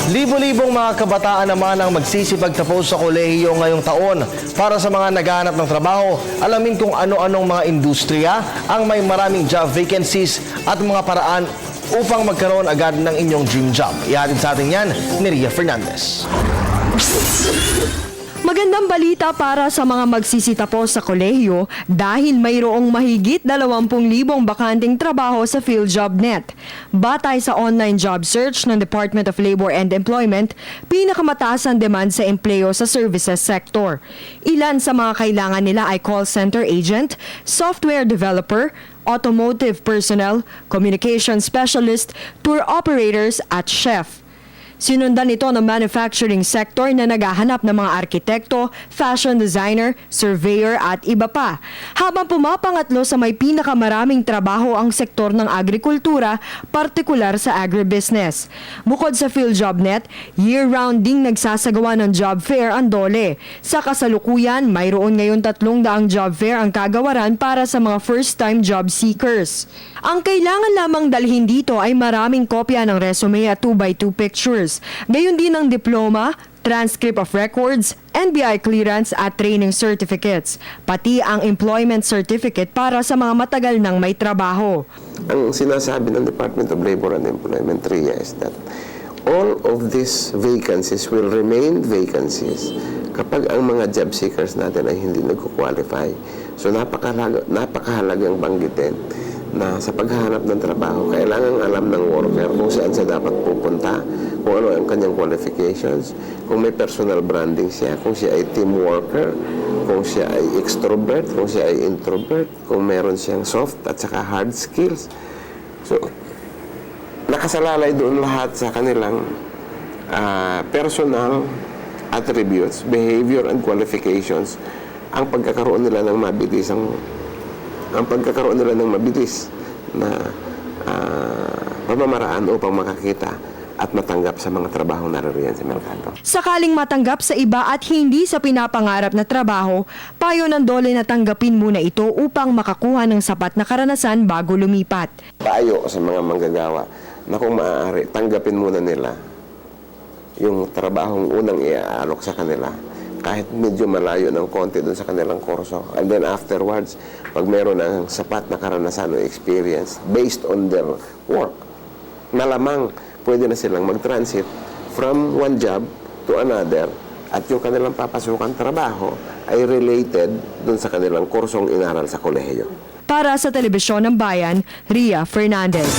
Libo-libong mga kabataan naman ang magsisipagtapos sa kolehiyo ngayong taon. Para sa mga naghahanap ng trabaho, alamin kung ano-anong mga industriya ang may maraming job vacancies at mga paraan upang magkaroon agad ng inyong dream job. Ihatid sa atin yan ni Ria Fernandez. Magandang balita para sa mga magsisitapos sa kolehiyo dahil mayroong mahigit 20,000 bakanting trabaho sa PhilJobNet. Batay sa online job search ng Department of Labor and Employment, pinakamataas ang demand sa empleo sa services sector. Ilan sa mga kailangan nila ay call center agent, software developer, automotive personnel, communication specialist, tour operators at chef. Sinundan ito ng manufacturing sector na naghahanap ng mga arkitekto, fashion designer, surveyor at iba pa. Habang pumapangatlo sa may pinakamaraming trabaho ang sektor ng agrikultura, partikular sa agribusiness. Bukod sa PhilJobNet, year-round ding nagsasagawa ng job fair ang DOLE. Sa kasalukuyan, mayroon ngayon 300 job fair ang kagawaran para sa mga first-time job seekers. Ang kailangan lamang dalhin dito ay maraming kopya ng resume at 2x2 pictures. Gayon din ang diploma, transcript of records, NBI clearance at training certificates, pati ang employment certificate para sa mga matagal nang may trabaho. Ang sinasabi ng Department of Labor and Employment, RIA, is that all of these vacancies will remain vacancies kapag ang mga job seekers natin ay hindi nagko-qualify. So napakahalagang banggitin na sa paghahanap ng trabaho, kailangan alam ng worker kung saan siya dapat pupunta, kung ano ang kanyang qualifications, kung may personal branding siya, kung siya ay team worker, kung siya ay extrovert, kung siya ay introvert, kung meron siyang soft at saka hard skills. So, nakasalalay doon lahat sa kanilang personal attributes, behavior and qualifications ang pagkakaroon nila ng mabilis na pamamaraan upang makakita at matanggap sa mga trabaho naririyan sa merkado. Sakaling matanggap sa iba at hindi sa pinapangarap na trabaho, payo ng DOLE na tanggapin muna ito upang makakuha ng sapat na karanasan bago lumipat. Payo sa mga manggagawa na kung maaari, tanggapin muna nila yung trabahong unang iaalok sa kanila, kahit medyo malayo ng konti doon sa kanilang kurso. And then afterwards, pag meron ng sapat na karanasan o experience based on their work, malamang pwede na silang mag-transit from one job to another at yung kanilang papasukan trabaho ay related doon sa kanilang kursong inaral sa kolehiyo. Para sa Telebisyon ng Bayan, Ria Fernandez.